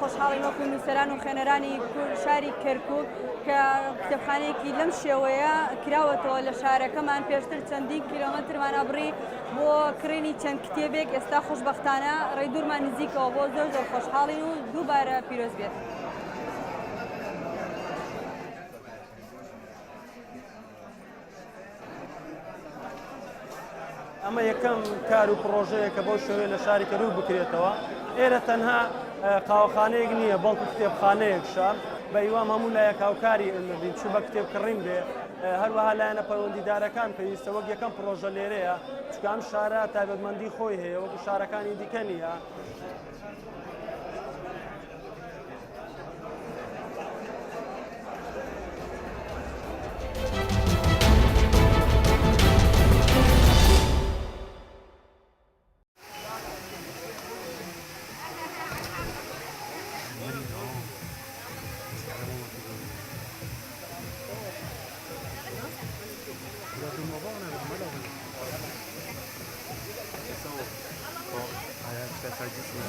خۆشحاڵی وەکو نووسەران و خوێنەرانی شاری کەرکووک کە کتێبخانەیەکی لەم شێوەیە کراوەتەوە لە شارەکەمان پێشتر چەندین کیلۆمەترمان ئەبڕی بۆ کڕینی چەند کتێبێک ئێستا خۆشبەختانە ڕێدوورمان نزیکەوە بۆ زۆر زۆر خۆشحاڵین و دووبارە پیرۆز بێت. ئەمە یەکەم کار و پرۆژەیە کە بۆ شێوەیە لە شاری کەرکووک بکرێتەوە. ئێرە تەنها قاوەخانەیەک نییە بەڵکو کتێبخانەیەکشە بە هیوام هەموو لایەک هاوکاری ئەمەبین چوو بە کتێبکڕین بێ هەروەها لایەنە پەیوەندیدارەکان پێویستە وەک یەکەم پرۆژە لێرەیە چونکە ئەم شارە تایبەتمەندی خۆی هەیە وەکو شارەکانی دیکە نیە.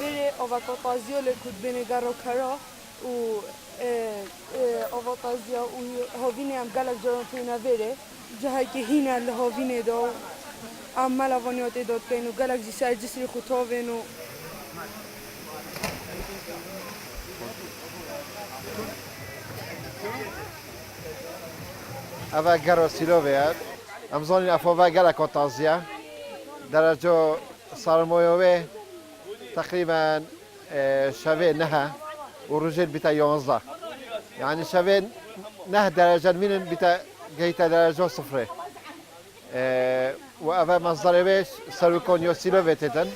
Bere avantazio le kud bene garo kara u avantazio u hovine am galak jorantuna vere jaha ke hina le hovine do am malavoniote dot kenu galak jisar jisri khutovenu Ava garo siloveat am zonin afova galak avantazia darajo sarmoyove تقريبا شافين نها ورجل بتا 11 يعني شافين نه درجة من بتا جيتا درجة صفر وأفا مصدر بيش سلوكون يوسيلو بيتتن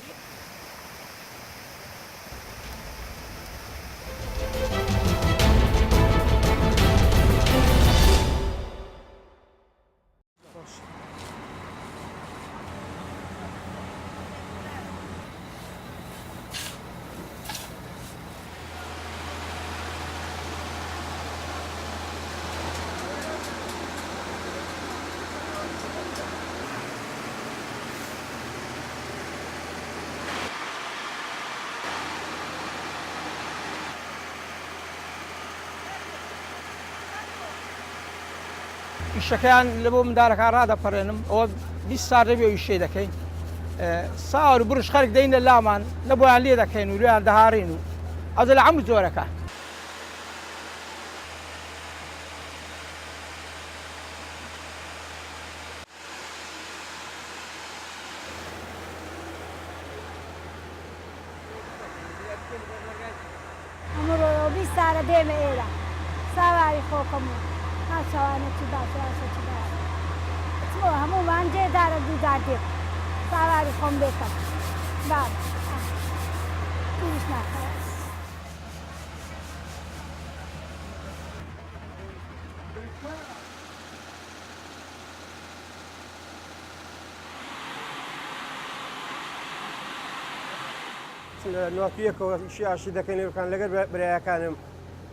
ئیشەکەیان لە بۆ مندارەکان ڕادەپەڕێنم ئەوە 20 ساڵ دەبێ ئیشەی دەکەین ساوەر و برش خەرک دەینە لامان لە بۆیان لێ دەکەین و لێیان دەهاڕین و ئەزە لە هەموو جۆرەکە ئەمڕۆ 20 ساڵە دێمە ئێرە ساواری خۆکەم و ناچوانە چی باشە چی باشە هەموومان جێدارە دووجار دێ ساواری خۆم بێتم توش ناکەوە نواتویەکەوە شیعشی دەکەین لێوەکان لەگەر برایەکانم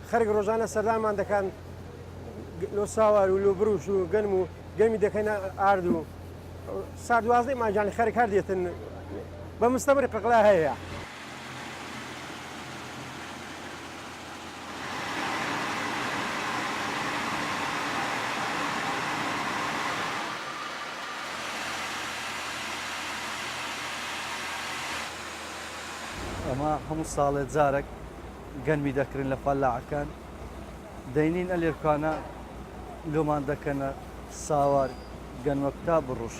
خەرگ ڕۆژانە سەردانمان دەکەن لۆ ساوار و لۆ بروش و گەنم و گەرمی دەکەین ئارد و سا 12 ماجانی خەرگ هەر دێتن بە مستەمری قەقلا هەیە. ئەمە هەموو ساڵێ جارێک گەنمی دەکردن لە فەلاعەکان دەینین ئەلێرکانە لۆمان دەکەنە ساوار گەنمە کوتا بڕوش